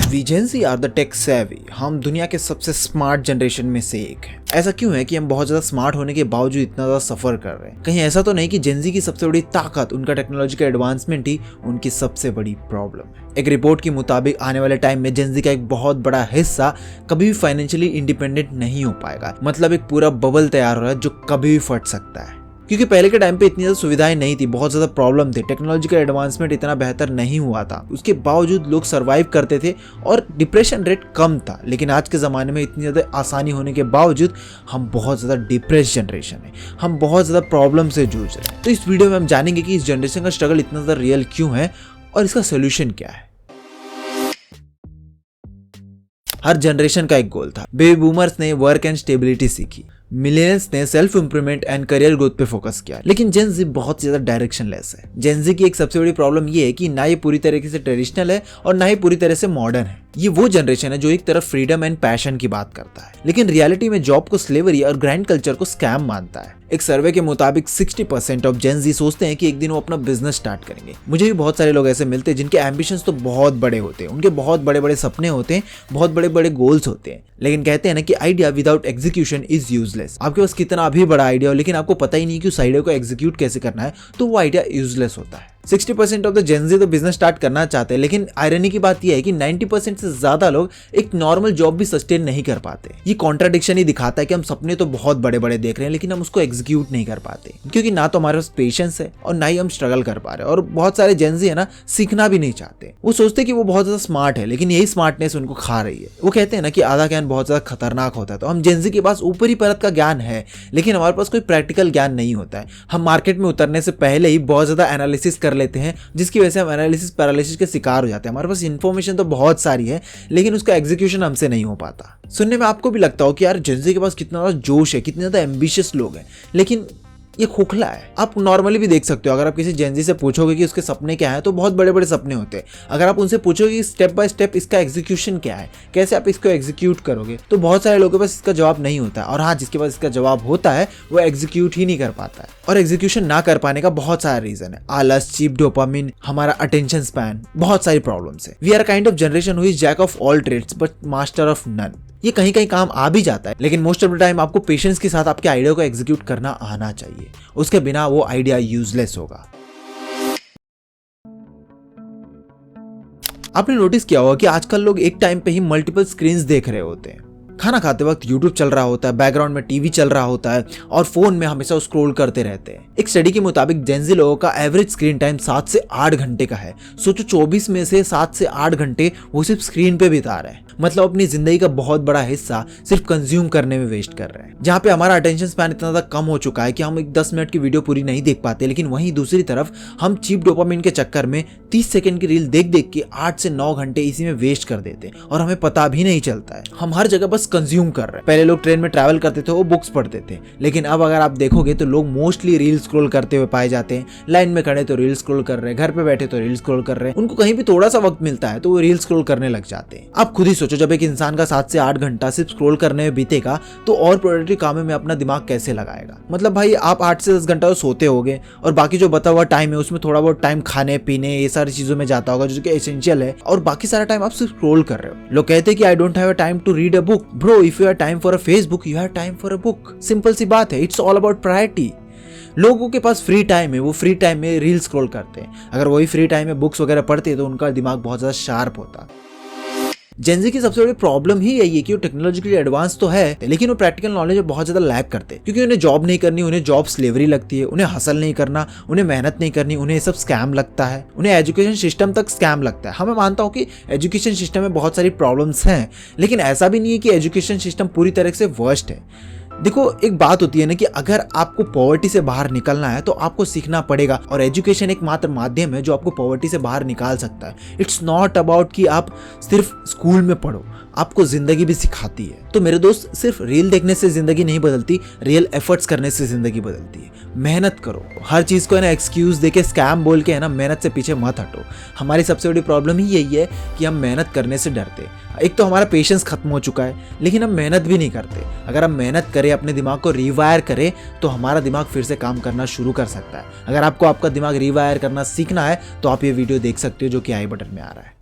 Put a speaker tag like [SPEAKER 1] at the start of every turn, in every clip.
[SPEAKER 1] We Gen Z are the tech savvy. हम दुनिया के सबसे स्मार्ट जनरेशन में से एक हैं। ऐसा क्यों है कि हम बहुत ज्यादा स्मार्ट होने के बावजूद इतना ज्यादा सफर कर रहे हैं? कहीं ऐसा तो नहीं कि जेन ज़ी की सबसे बड़ी ताकत उनका टेक्नोलॉजी का एडवांसमेंट ही उनकी सबसे बड़ी प्रॉब्लम है? एक रिपोर्ट के मुताबिक आने वाले टाइम में जेन ज़ी का एक बहुत बड़ा हिस्सा कभी भी फाइनेंशियली इंडिपेंडेंट नहीं हो पाएगा। मतलब एक पूरा बबल तैयार हो रहा है जो कभी भी फट सकता है। क्योंकि पहले के टाइम पे इतनी ज्यादा सुविधाएं नहीं थी, बहुत ज्यादा प्रॉब्लम थे, टेक्नोलॉजिकल एडवांसमेंट इतना बेहतर नहीं हुआ था। उसके बावजूद लोग सर्वाइव करते थे और डिप्रेशन रेट कम था। लेकिन आज के ज़माने में इतनी ज़्यादा आसानी होने के बावजूद हम बहुत ज़्यादा डिप्रेस जनरेशन है, हम बहुत ज़्यादा प्रॉब्लम से जूझ रहे हैं। तो इस वीडियो में हम जानेंगे कि इस जनरेशन का स्ट्रगल इतना ज़्यादा रियल क्यों है और इसका सोल्यूशन क्या है। हर जनरेशन का एक गोल था। बेबी बूमर्स ने वर्क एंड स्टेबिलिटी सीखी, मिलेनियल्स ने self improvement and career growth पे फोकस किया। लेकिन जेन ज़ी बहुत ज्यादा डायरेक्शनलेस है। जेन ज़ी की एक सबसे बड़ी प्रॉब्लम ये है कि ना ये पूरी तरीके से ट्रेडिशनल है और ना ही पूरी तरह से मॉडर्न है। ये वो जनरेशन है जो एक तरफ फ्रीडम एंड पैशन की बात करता है, लेकिन रियलिटी में जॉब को स्लेवरी और ग्राइंड कल्चर को स्कैम मानता है। एक सर्वे के मुताबिक 60% ऑफ जेन ज़ी सोचते हैं कि एक दिन वो अपना बिजनेस स्टार्ट करेंगे। मुझे भी बहुत सारे लोग ऐसे मिलते हैं जिनके एम्बिशंस तो बहुत बड़े होते हैं, उनके बहुत बड़े बड़े सपने होते हैं, बहुत बड़े बड़े गोल्स होते हैं, लेकिन कहते हैं ना कि idea without execution is useless. आपके पास कितना भी बड़ा आइडिया हो लेकिन आपको पता ही नहीं कि उस आइडिया को एग्जीक्यूट कैसे करना है, तो वो आइडिया यूजलेस होता है। 60% ऑफ द जेन ज़ी तो बिजनेस स्टार्ट करना चाहते हैं, लेकिन आयरनी की बात यह है कि 90% से ज्यादा लोग एक नॉर्मल जॉब भी सस्टेन नहीं कर पाते। ये कॉन्ट्राडिक्शन ही दिखाता है कि हम सपने तो बहुत बड़े बड़े देख रहे हैं लेकिन हम उसको एग्जीक्यूट नहीं कर पाते, क्योंकि ना तो हमारे पास पेशेंस है और ना ही हम स्ट्रगल कर पा रहे हैं। और बहुत सारे जेन ज़ी है ना, सीखना भी नहीं चाहते। वो सोचते कि वो बहुत ज्यादा स्मार्ट है, लेकिन यही स्मार्टनेस उनको खा रही है। वो कहते हैं ना कि आधा ज्ञान बहुत ज्यादा खतरनाक होता है। तो हम जेन ज़ी के पास ऊपरी परत का ज्ञान है, लेकिन हमारे पास कोई प्रैक्टिकल ज्ञान नहीं होता है। हम मार्केट में उतरने से पहले ही बहुत ज्यादा एनालिसिस कर लेते हैं, जिसकी वजह से हम एनालिसिस पैरालिसिस के शिकार हो जाते हैं। हमारे पास इन्फॉर्मेशन तो बहुत सारी है, लेकिन उसका एग्जीक्यूशन हमसे नहीं हो पाता। सुनने में आपको भी लगता हो कि यार जेन ज़ी के पास कितना ज्यादा जोश है, कितने ज्यादा एम्बिशियस लोग हैं, लेकिन ये खोखला है। आप नॉर्मली भी देख सकते हो, अगर आप किसी जेन ज़ी से पूछोगे कि उसके सपने क्या हैं, तो बहुत बड़े बड़े सपने होते हैं। अगर आप उनसे पूछोगे कि स्टेप बाय स्टेप इसका एग्जीक्यूशन क्या है, कैसे आप इसको एग्जीक्यूट करोगे, तो बहुत सारे लोगों के पास इसका जवाब नहीं होता है। और हाँ, जिसके पास इसका जवाब होता है वो एग्जीक्यूट ही नहीं कर पाता है। और एग्जीक्यूशन ना कर पाने का बहुत सारा रीजन है। आलस, चीप डोपामिन, हमारा अटेंशन स्पैन, बहुत सारी प्रॉब्लम्स है। We are kind of generation who is jack of all trades but master of none. ये कहीं कहीं काम आ भी जाता है, लेकिन मोस्ट ऑफ द टाइम आपको पेशेंस के साथ आपके आइडिया को एग्जीक्यूट करना आना चाहिए। उसके बिना वो आइडिया यूजलेस होगा। आपने नोटिस किया होगा कि आजकल लोग एक टाइम पे ही मल्टीपल स्क्रीन्स देख रहे होते हैं। खाना खाते वक्त यूट्यूब चल रहा होता है, बैकग्राउंड में टीवी चल रहा होता है और फोन में हमेशा स्क्रॉल करते रहते हैं। एक स्टडी के मुताबिक जेन ज़ी लोगों का एवरेज स्क्रीन टाइम 7 से 8 घंटे का है। सोचो 24 में से 7 से 8 घंटे वो सिर्फ स्क्रीन पे बिता रहे हैं। मतलब अपनी जिंदगी का बहुत बड़ा हिस्सा सिर्फ कंज्यूम करने में वेस्ट कर रहे हैं। जहाँ पे हमारा अटेंशन स्पैन इतना ज्यादा कम हो चुका है कि हम एक 10 मिनट की वीडियो पूरी नहीं देख पाते, लेकिन वहीं दूसरी तरफ हम चीप डोपामिन के चक्कर में 30 सेकंड की रील देख देख के 8 से 9 घंटे इसी में वेस्ट कर देते हैं और हमें पता भी नहीं चलता है। हम हर जगह बस कंज्यूम कर रहे हैं। पहले लोग ट्रेन में ट्रैवल करते थे, वो बुक्स पढ़ते थे, लेकिन अब अगर आप देखोगे तो लोग मोस्टली रील स्क्रॉल करते हुए पाए जाते हैं। लाइन में खड़े तो रील स्क्रॉल कर रहे हैं, घर पे बैठे तो रील स्क्रॉल कर रहे हैं। उनको कहीं भी थोड़ा सा वक्त मिलता है तो वो रील स्क्रॉल करने लग जाते हैं। आप खुद ही सोचो, जब एक इंसान का 7 से 8 घंटा सिर्फ स्क्रॉल करने में बीतेगा तो और प्रोडक्टिव कामों में अपना दिमाग कैसे लगाएगा? मतलब भाई, आप 8 से 10 घंटा तो सोते होगे और बाकी जो बता हुआ टाइम है उसमें थोड़ा बहुत टाइम खाने पीने ये सारी चीजों में जाता होगा जो कि एसेंशियल है, और बाकी सारा टाइम आप सिर्फ स्क्रॉल कर रहे हो। लोग कहते हैं कि I don't have a time to read a book. Bro, if you have time for a Facebook, you have time for a book. Simple सी बात है। It's all about priority. लोगों के पास फ्री टाइम है, वो फ्री टाइम में reel scroll करते हैं। अगर वही फ्री टाइम में बुक्स वगैरह पढ़ते हैं तो उनका दिमाग बहुत ज्यादा शार्प होता। जेन ज़ी की सबसे बड़ी प्रॉब्लम ही यही है कि वो टेक्नोलॉजिकली एडवांस तो है, लेकिन वो प्रैक्टिकल नॉलेज में बहुत ज्यादा लैक करते हैं। क्योंकि उन्हें जॉब नहीं करनी, उन्हें जॉब स्लेवरी लगती है, उन्हें हसल नहीं करना, उन्हें मेहनत नहीं करनी, उन्हें ये सब स्कैम लगता है, उन्हें एजुकेशन सिस्टम तक स्कैम लगता है। हाँ, मैं मानता हूँ कि एजुकेशन सिस्टम में बहुत सारी प्रॉब्लम्स हैं, लेकिन ऐसा भी नहीं है कि एजुकेशन सिस्टम पूरी तरह से वर्स्ट है। देखो, एक बात होती है ना कि अगर आपको पॉवर्टी से बाहर निकलना है तो आपको सीखना पड़ेगा, और एजुकेशन एक मात्र माध्यम है जो आपको पॉवर्टी से बाहर निकाल सकता है। इट्स नॉट अबाउट कि आप सिर्फ स्कूल में पढ़ो, आपको जिंदगी भी सिखाती है। तो मेरे दोस्त, सिर्फ रील देखने से जिंदगी नहीं बदलती, रियल एफर्ट्स करने से जिंदगी बदलती है। मेहनत करो, हर चीज को है ना एक्सक्यूज देके, स्कैम बोल के है ना मेहनत से पीछे मत हटो। हमारी सबसे बड़ी प्रॉब्लम ही यही है कि हम मेहनत करने से डरते। एक तो हमारा पेशेंस खत्म हो चुका है, लेकिन हम मेहनत भी नहीं करते। अगर हम मेहनत करें, अपने दिमाग को रिवायर करें, तो हमारा दिमाग फिर से काम करना शुरू कर सकता है। अगर आपको आपका दिमाग रिवायर करना सीखना है तो आप ये वीडियो देख सकते हो जो कि आई बटन में आ रहा है।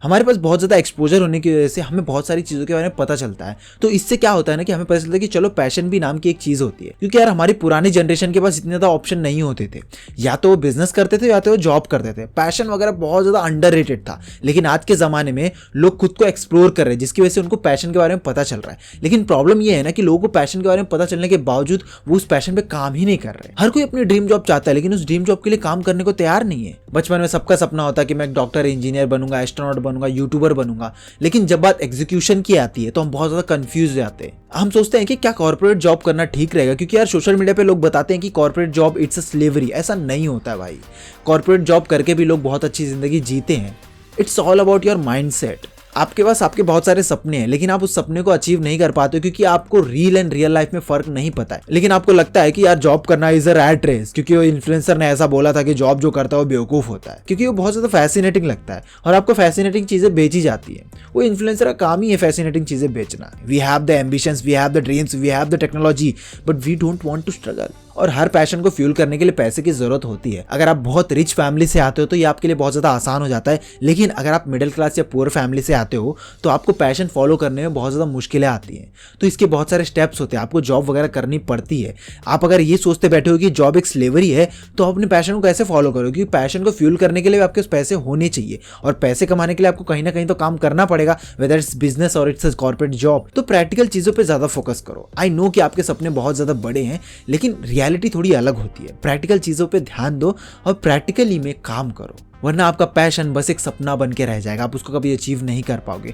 [SPEAKER 1] हमारे पास बहुत ज्यादा एक्सपोजर होने की वजह से हमें बहुत सारी चीजों के बारे में पता चलता है। तो इससे क्या होता है ना कि हमें पता चलता है कि चलो पैशन भी नाम की एक चीज होती है। क्योंकि यार हमारी पुरानी जनरेशन के पास इतने ज्यादा ऑप्शन नहीं होते थे, या तो वो बिजनेस करते थे या तो वो जॉब करते थे। पैशन वगैरह बहुत ज्यादा अंडररेटेड था। लेकिन आज के जमाने में लोग खुद को एक्सप्लोर कर रहे हैं, जिसकी वजह से उनको पैशन के बारे में पता चल रहा है। लेकिन प्रॉब्लम ये है ना कि लोगों को पैशन के बारे में पता चलने के बावजूद वो उस पैशन पे काम ही नहीं कर रहे। हर कोई अपनी ड्रीम जॉब चाहता है, लेकिन उस ड्रीम जॉब के लिए काम करने को तैयार नहीं है। बचपन में सबका सपना होता है कि मैं एक डॉक्टर, इंजीनियर बनूंगा, एस्ट्रोनॉट बनूंगा, यूट्यूबर बनूंगा। लेकिन जब बात एग्जीक्यूशन की आती है तो हम बहुत ज्यादा कंफ्यूज हो जाते हैं। हम सोचते हैं कि क्या कॉर्पोरेट जॉब करना ठीक रहेगा, क्योंकि यार सोशल मीडिया पे लोग बताते हैं कि corporate job it's a slavery. ऐसा नहीं होता है भाई। कॉर्पोरेट जॉब करके भी लोग बहुत अच्छी जिंदगी जीते हैं। It's all about your mindset. आपके पास आपके बहुत सारे सपने हैं, लेकिन आप उस सपने को अचीव नहीं कर पाते क्योंकि आपको रियल लाइफ में फर्क नहीं पता है। लेकिन आपको लगता है कि यार जॉब करना इज अ रैट रेस, क्योंकि वो इन्फ्लुएंसर ने ऐसा बोला था कि जॉब जो करता है वो बेवकूफ होता है, क्योंकि वो बहुत ज्यादा फैसिनेटिंग लगता है और आपको फैसिनेटिंग चीजें बेची जाती है। वो इन्फ्लुएंसर का काम ही है फैसिनेटिंग चीजें बेचना। We have the ambitions, we have the dreams, we have the technology, but we don't want to struggle. और हर पैशन को फ्यूल करने के लिए पैसे की जरूरत होती है। अगर आप बहुत रिच फैमिली से आते हो तो ये आपके लिए बहुत ज्यादा आसान हो जाता है, लेकिन अगर आप मिडिल क्लास या पुअर फैमिली से आते हो तो आपको पैशन फॉलो करने में बहुत ज्यादा मुश्किलें आती हैं। तो इसके बहुत सारे स्टेप्स होते हैं, आपको जॉब वगैरह करनी पड़ती है। आप अगर ये सोचते बैठे हो कि जॉब एक स्लेवरी है तो आप अपने पैशन को कैसे फॉलो करोगे? क्योंकि पैशन को फ्यूल करने के लिए आपके पास पैसे होने चाहिए, और पैसे कमाने के लिए आपको कहीं ना कहीं तो काम करना पड़ेगा, वेदर इट्स बिजनेस और इट्स कॉर्पोरेट जॉब। तो प्रैक्टिकल चीजों पर ज्यादा फोकस करो। आई नो कि आपके सपने बहुत ज्यादा बड़े हैं, लेकिन रियलिटी थोड़ी अलग होती है। प्रैक्टिकल चीजों पे ध्यान दो और प्रैक्टिकली में काम करो, वरना आपका पैशन बस एक सपना बन के रह जाएगा। आप उसको कभी अचीव नहीं कर पाओगे।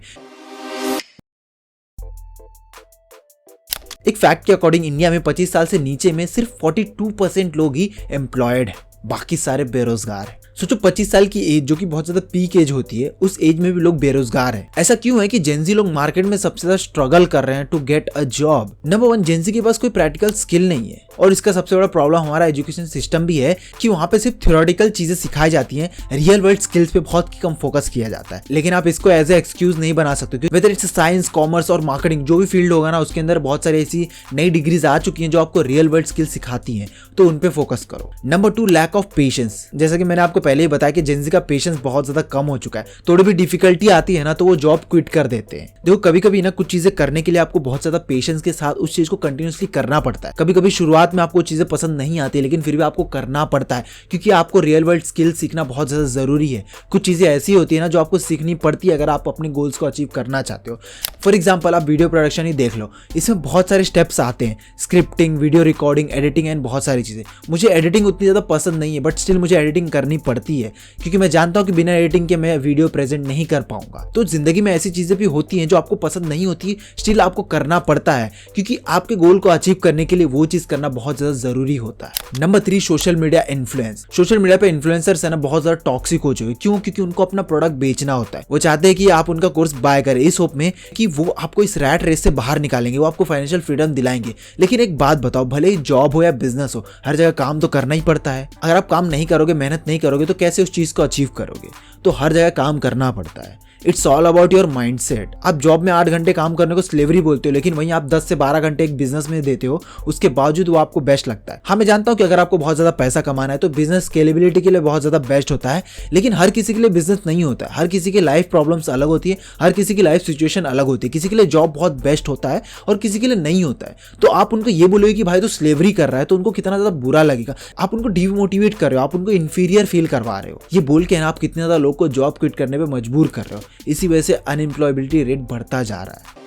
[SPEAKER 1] एक फैक्ट के अकॉर्डिंग इंडिया में 25 साल से नीचे में सिर्फ 42% लोग ही एम्प्लॉयड है, बाकी सारे बेरोजगार हैं। सोचो 25 साल की एज, जो कि बहुत ज्यादा पीक एज होती है, उस एज में भी लोग बेरोजगार हैं। ऐसा क्यों है कि जेंजी लोग मार्केट में सबसे ज्यादा स्ट्रगल कर रहे हैं to get a job? Number 1, Gen Z के पास कोई प्रैक्टिकल स्किल नहीं है, और इसका सबसे बड़ा प्रॉब्लम हमारा एजुकेशन सिस्टम भी है कि वहाँ पे सिर्फ थ्योरेटिकल चीजें सिखाई जाती हैं, रियल वर्ल्ड स्किल्स पे बहुत कम फोकस किया जाता है। लेकिन आप इसको एज ए एक्सक्यूज नहीं बना सकते, क्योंकि वेदर इट्स साइंस, कॉमर्स और मार्केटिंग, जो भी फील्ड होगा ना, उसके अंदर बहुत सारी ऐसी नई डिग्रीज आ चुकी हैं जो आपको रियल वर्ल्ड स्किल सिखाती हैं, तो उन पे फोकस करो। Number 2, lack of patience. जैसा कि मैंने आपको पहले ही बताया कि जेंजी का पेशेंस बहुत ज्यादा कम हो चुका है। थोड़ी भी डिफिकल्टी आती है ना तो वो जॉब क्विट कर देते हैं। देखो कभी कभी ना कुछ चीजें करने के लिए आपको बहुत ज्यादा पेशेंस के साथ उस चीज को कंटिन्यूअसली करना पड़ता है। कभी कभी शुरुआत में आपको चीजें पसंद नहीं आती, लेकिन फिर भी आपको करना पड़ता है, क्योंकि आपको रियल वर्ल्ड स्किल सीखना बहुत ज्यादा जरूरी है। कुछ चीजें ऐसी होती है ना जो आपको सीखनी पड़ती है अगर आप अपने गोल्स को अचीव करना चाहते हो। फॉर एग्जाम्पल, आप वीडियो प्रोडक्शन ही देख लो, इसमें बहुत सारे स्टेप्स आते हैं, scripting, video recording, editing and बहुत सारी चीजें। मुझे एडिटिंग उतनी ज्यादा पसंद नहीं है, बट स्टिल मुझे एडिटिंग करनी पड़ती है, क्योंकि मैं जानता हूं कि बिना एडिटिंग के मैं वीडियो प्रेजेंट नहीं कर पाऊंगा। तो जिंदगी में ऐसी चीजें भी होती हैं जो आपको पसंद नहीं होती, स्टिल आपको करना पड़ता है, क्योंकि आपके गोल को अचीव करने के लिए वो चीज करना बहुत ज्यादा जरूरी होता है। Number 3, social media influence. Social media पे इन्फ्लुएंसर्स है ना बहुत ज्यादा टॉक्सिक हो चुके हैं। क्यों? क्योंकि उनको अपना प्रोडक्ट बेचना होता है। वो चाहते हैं कि आप उनका कोर्स बाय करें, इस होप में कि वो आपको इस रैट रेस से बाहर निकालेंगे, वो आपको फाइनेंशियल फ्रीडम दिलाएंगे। लेकिन एक बात बताओ, भले ही जॉब हो या बिजनेस हो, हर जगह काम तो करना ही पड़ता है। अगर आप काम नहीं करोगे, मेहनत नहीं करोगे, तो कैसे उस चीज को अचीव करोगे? तो हर जगह काम करना पड़ता है। It's all about your mindset. आप जॉब में 8 घंटे काम करने को स्लेवरी बोलते हो, लेकिन वहीं आप 10 से 12 घंटे एक बिजनेस में देते हो, उसके बावजूद वो आपको बेस्ट लगता है। हाँ, मैं जानता हूँ कि अगर आपको बहुत ज्यादा पैसा कमाना है तो बिजनेस स्केलेबिलिटी के लिए बहुत ज्यादा बेस्ट होता है, लेकिन हर किसी के लिए बिजनेस नहीं होता है। हर किसी की लाइफ प्रॉब्लम्स अलग होती है, हर किसी की लाइफ सिचुएशन अलग होती है। किसी के लिए जॉब बहुत बेस्ट होता है और किसी के लिए नहीं होता है। तो आप उनको ये बोलोगे कि भाई तो स्लेवरी कर रहा है, तो उनको कितना ज्यादा बुरा लगेगा। आप उनको डिमोटिवेट कर रहे हो, आप उनको इंफीरियर फील करवा रहे हो। ये बोल के आप कितने ज्यादा लोग को जॉब क्विट करने पर मजबूर कर रहे हो। इसी वजह से अनएम्प्लॉयबिलिटी रेट बढ़ता जा रहा है।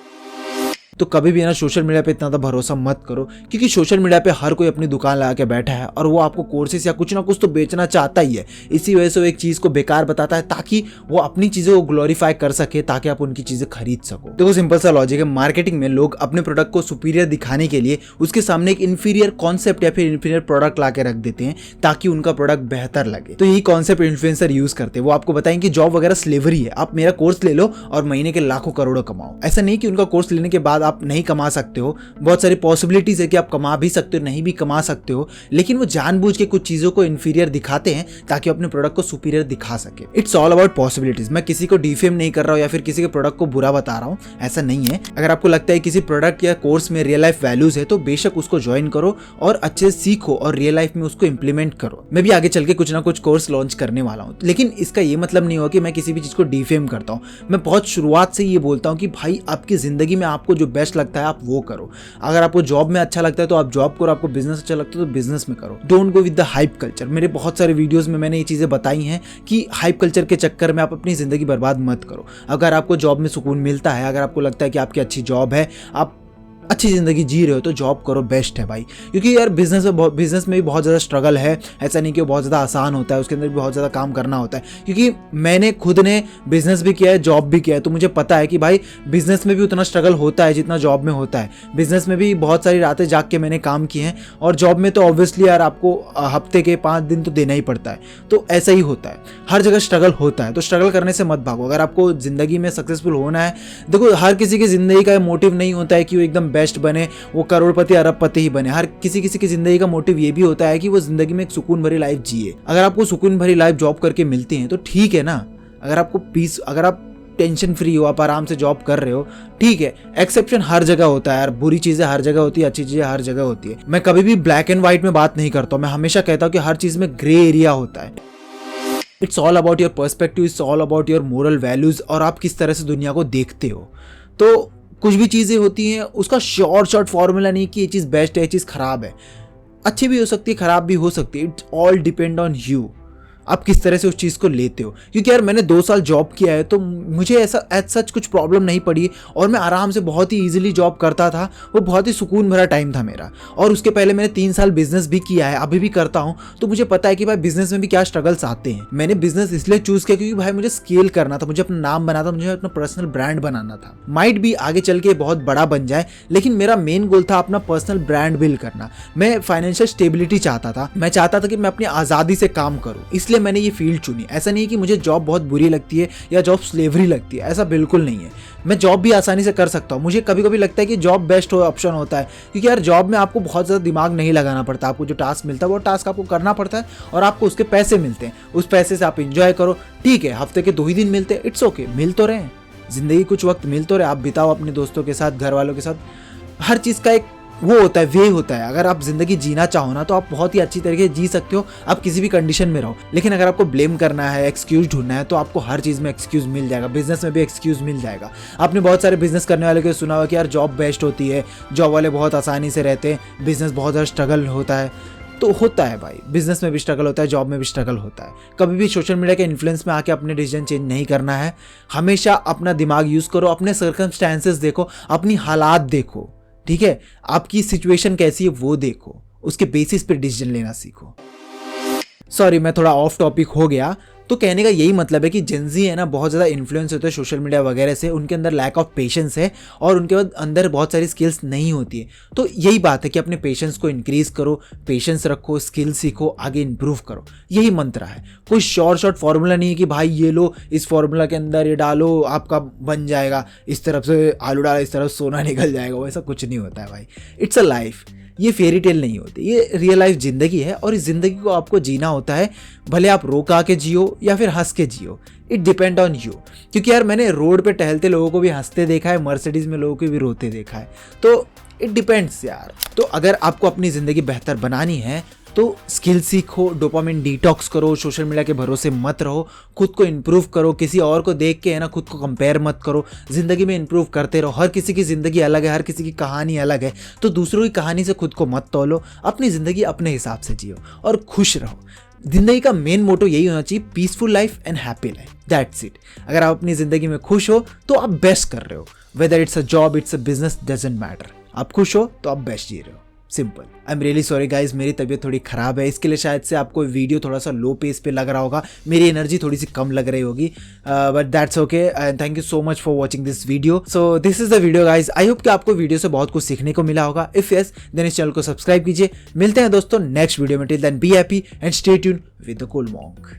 [SPEAKER 1] तो कभी भी ना सोशल मीडिया पे इतना ज़्यादा भरोसा मत करो, क्योंकि सोशल मीडिया पे हर कोई अपनी दुकान लगा के बैठा है और वो आपको कोर्सेस या कुछ ना कुछ तो बेचना चाहता ही है। इसी वजह से वो एक चीज़ को बेकार बताता है ताकि वो अपनी चीज़ों को ग्लोरीफाई कर सके, ताकि आप उनकी चीज़ें खरीद सको। देखो सिंपल सा लॉजिक है, मार्केटिंग में लोग अपने प्रोडक्ट को सुपीरियर दिखाने के लिए उसके सामने एक इन्फीरियर कॉन्सेप्ट या फिर इन्फीरियर प्रोडक्ट ला के रख देते हैं ताकि उनका प्रोडक्ट बेहतर लगे। तो यही कॉन्सेप्ट इन्फ्लुएंसर यूज करते हैं। वो आपको बताएंगे जॉब वगैरह स्लेवरी है, आप मेरा कोर्स ले लो और महीने के लाखों करोड़ों कमाओ। ऐसा नहीं कि उनका कोर्स लेने के बाद बाद आप नहीं कमा सकते हो, बहुत सारी पॉसिबिलिटीज है कि आप कमा भी सकते हो, नहीं भी कमा सकते हो, लेकिन वो जानबूझ के कुछ चीज़ों को इन्फीरियर दिखाते हैं ताकि वो अपने प्रोडक्ट को सुपीरियर दिखा सके। It's all about possibilities. मैं किसी को डिफेम नहीं कर रहा हूँ या फिर किसी के प्रोडक्ट को बुरा बता रहा हूँ, ऐसा नहीं है। अगर आपको लगता है किसी प्रोडक्ट या कोर्स में रियल लाइफ वैल्यूज है तो बेशक उसको ज्वाइन करो और अच्छे से सीखो और रियल लाइफ में उसको इंप्लीमेंट करो। मैं भी आगे चल के कुछ ना कुछ कोर्स लॉन्च करने वाला हूँ, लेकिन इसका ये मतलब नहीं होगा कि मैं किसी भी चीज़ को डिफेम करता हूँ। मैं बहुत शुरुआत से ये बोलता हूँ कि भाई आपकी ज़िंदगी में आपको जो बेस्ट लगता है आप वो करो। अगर आपको जॉब में अच्छा लगता है तो आप जॉब करो, आपको बिजनेस अच्छा लगता है तो बिजनेस में करो। Don't go with the hype culture. मेरे बहुत सारे वीडियोस में मैंने ये चीज़ें बताई हैं कि हाइप कल्चर के चक्कर में आप अपनी ज़िंदगी बर्बाद मत करो। अगर आपको जॉब में सुकून मिलता है, अगर आपको लगता है कि आपकी अच्छी जॉब है, आप अच्छी ज़िंदगी जी रहे हो तो जॉब करो, बेस्ट है भाई। क्योंकि यार बिजनेस में भी बहुत ज़्यादा स्ट्रगल है। ऐसा नहीं कि वो बहुत ज़्यादा आसान होता है, उसके अंदर भी बहुत ज़्यादा काम करना होता है। क्योंकि मैंने खुद ने बिजनेस भी किया है, जॉब भी किया है, तो मुझे पता है कि भाई बिजनेस में भी उतना स्ट्रगल होता है जितना जॉब में होता है। बिजनेस में भी बहुत सारी रातें जाग के मैंने काम किए हैं, और जॉब में तो ऑब्वियसली यार आपको हफ्ते के 5 दिन तो देना ही पड़ता है। तो ऐसा ही होता है, हर जगह स्ट्रगल होता है। तो स्ट्रगल करने से मत भागो। अगर आपको ज़िंदगी में सक्सेसफुल होना है, देखो हर किसी की ज़िंदगी का मोटिव नहीं होता है कि वो एकदम बेस्ट बने, वो करोड़पति अरबपति ही बने। हर किसी की ज़िंदगी का मोटिव ये भी होता है कि वो ज़िंदगी में एक सुकून भरी लाइफ जिए। अगर आपको सुकून भरी लाइफ जॉब करके मिलती है तो ठीक है ना। अगर आपको पीस, अगर आप टेंशन फ्री हो, आप आराम से जॉब कर रहे हो, ठीक है। एक्सेप्शन हर जगह होता है यार, बुरी चीज़ें हर जगह होती है, अच्छी चीज़ें हर जगह होती है। मैं कभी भी ब्लैक एंड व्हाइट में बात नहीं करता हूँ। मैं हमेशा कहता हूँ कि हर चीज़ में ग्रे एरिया होता है। It's all about your perspective, it's all about your moral values और आप किस तरह से दुनिया को देखते हो। तो कुछ भी चीज़ें होती हैं उसका शॉर्ट फॉर्मूला नहीं कि ये चीज़ बेस्ट है, ये चीज़ ख़राब है। अच्छी भी हो सकती है, ख़राब भी हो सकती है। It's all depend on you, आप किस तरह से उस चीज़ को लेते हो। क्योंकि यार मैंने 2 साल जॉब किया है तो मुझे ऐसा एज सच कुछ प्रॉब्लम नहीं पड़ी, और मैं आराम से बहुत ही ईजिली जॉब करता था। वो बहुत ही सुकून भरा टाइम था मेरा। और उसके पहले मैंने 3 साल बिजनेस भी किया है, अभी भी करता हूँ। तो मुझे पता है कि भाई बिजनेस में भी क्या स्ट्रगल्स आते हैं। मैंने बिजनेस इसलिए चूज़ किया क्योंकि भाई मुझे स्केल करना था, मुझे अपना नाम बनाना था, मुझे अपना पर्सनल ब्रांड बनाना था। माइट भी आगे चल के बहुत बड़ा बन जाए, लेकिन मेरा मेन गोल था अपना पर्सनल ब्रांड बिल्ड करना। मैं फाइनेंशियल स्टेबिलिटी चाहता था, मैं चाहता था कि मैं अपनी आज़ादी से काम करूँ, इसलिए मैंने ये फील्ड चुनी। ऐसा नहीं कि मुझे जॉब बहुत बुरी लगती है या जॉब स्लेवरी लगती है, ऐसा बिल्कुल नहीं है। मैं जॉब भी आसानी से कर सकता हूँ। मुझे कभी कभी लगता है कि जॉब बेस्ट ऑप्शन होता है, क्योंकि यार जॉब में आपको बहुत ज़्यादा दिमाग नहीं लगाना पड़ता। आपको जो टास्क मिलता है वो टास्क आपको करना पड़ता है और आपको उसके पैसे मिलते हैं। उस पैसे से आप इंजॉय करो, ठीक है। हफ्ते के 2 ही दिन मिलते हैं, इट्स ओके, मिल तो रहे। जिंदगी कुछ वक्त मिल तो रहे, आप बिताओ अपने दोस्तों के साथ, घर वालों के साथ। हर चीज़ का एक वो होता है, वे होता है। अगर आप जिंदगी जीना चाहो ना तो आप बहुत ही अच्छी तरीके से जी सकते हो, आप किसी भी कंडीशन में रहो। लेकिन अगर आपको ब्लेम करना है, एक्सक्यूज ढूंढना है, तो आपको हर चीज़ में एक्सक्यूज मिल जाएगा। बिजनेस में भी एक्सक्यूज मिल जाएगा। आपने बहुत सारे बिजनेस करने वाले को सुना होगा कि यार जॉब बेस्ट होती है, जॉब वाले बहुत आसानी से रहते हैं, बिजनेस बहुत ज़्यादा स्ट्रगल होता है। तो होता है भाई, बिजनेस में भी स्ट्रगल होता है, जॉब में भी स्ट्रगल होता है। कभी भी सोशल मीडिया के इन्फ्लुएंस में आके अपने डिसीजन चेंज नहीं करना है। हमेशा अपना दिमाग यूज़ करो, अपने सर्कमस्टेंसेस देखो, अपनी हालात देखो, ठीक है। आपकी सिचुएशन कैसी है वो देखो, उसके बेसिस पे डिसीजन लेना सीखो। सॉरी, मैं थोड़ा ऑफ टॉपिक हो गया। तो कहने का यही मतलब है कि जेंजी है ना, बहुत ज़्यादा इन्फ्लुएंस होते हैं सोशल मीडिया वगैरह से। उनके अंदर लैक ऑफ पेशेंस है और उनके बाद अंदर बहुत सारी स्किल्स नहीं होती है। तो यही बात है कि अपने पेशेंस को इंक्रीज करो, पेशेंस रखो, स्किल सीखो, आगे इंप्रूव करो। यही मंत्र है। कोई शॉर्ट फार्मूला नहीं है कि भाई ये लो, इस फार्मूला के अंदर ये डालो, आपका बन जाएगा, इस तरफ से आलू डालो, इस तरफ सोना निकल जाएगा। वैसा कुछ नहीं होता है भाई। It's a life. ये फेरी टेल नहीं होती, ये रियल लाइफ जिंदगी है और इस जिंदगी को आपको जीना होता है। भले आप रो का के जियो या फिर हंस के जियो, इट डिपेंड ऑन यू। क्योंकि यार मैंने रोड पे टहलते लोगों को भी हंसते देखा है, मर्सिडीज में लोगों को भी रोते देखा है। तो इट डिपेंड्स यार। तो अगर आपको अपनी ज़िंदगी बेहतर बनानी है तो स्किल सीखो, डोपामिन डिटॉक्स करो, सोशल मीडिया के भरोसे मत रहो, खुद को इंप्रूव करो। किसी और को देख के है ना खुद को कंपेयर मत करो, ज़िंदगी में इंप्रूव करते रहो। हर किसी की ज़िंदगी अलग है, हर किसी की कहानी अलग है, तो दूसरों की कहानी से खुद को मत तोलो। अपनी ज़िंदगी अपने हिसाब से जियो और खुश रहो। ज़िंदगी का मेन मोटो यही होना चाहिए, peaceful life and happy life, that's it. अगर आप अपनी ज़िंदगी में खुश हो तो आप बेस्ट कर रहे हो। Whether it's a job, it's a business, doesn't matter. आप खुश हो तो आप बेस्ट जी रहे हो, simple. I am really sorry guys, मेरी तबीयत थोड़ी ख़राब है, इसके लिए शायद से आपको वीडियो थोड़ा सा लो पेस पे लग रहा होगा, मेरी एनर्जी थोड़ी सी कम लग रही होगी, but that's okay. And thank you so much for watching this video. So this is the video guys. I hope कि आपको वीडियो से बहुत कुछ सीखने को मिला होगा। इफ यस, देन इस चैनल को सब्सक्राइब कीजिए। मिलते हैं दोस्तों नेक्स्ट वीडियो में। Till then be happy and stay tuned with the Cool monk.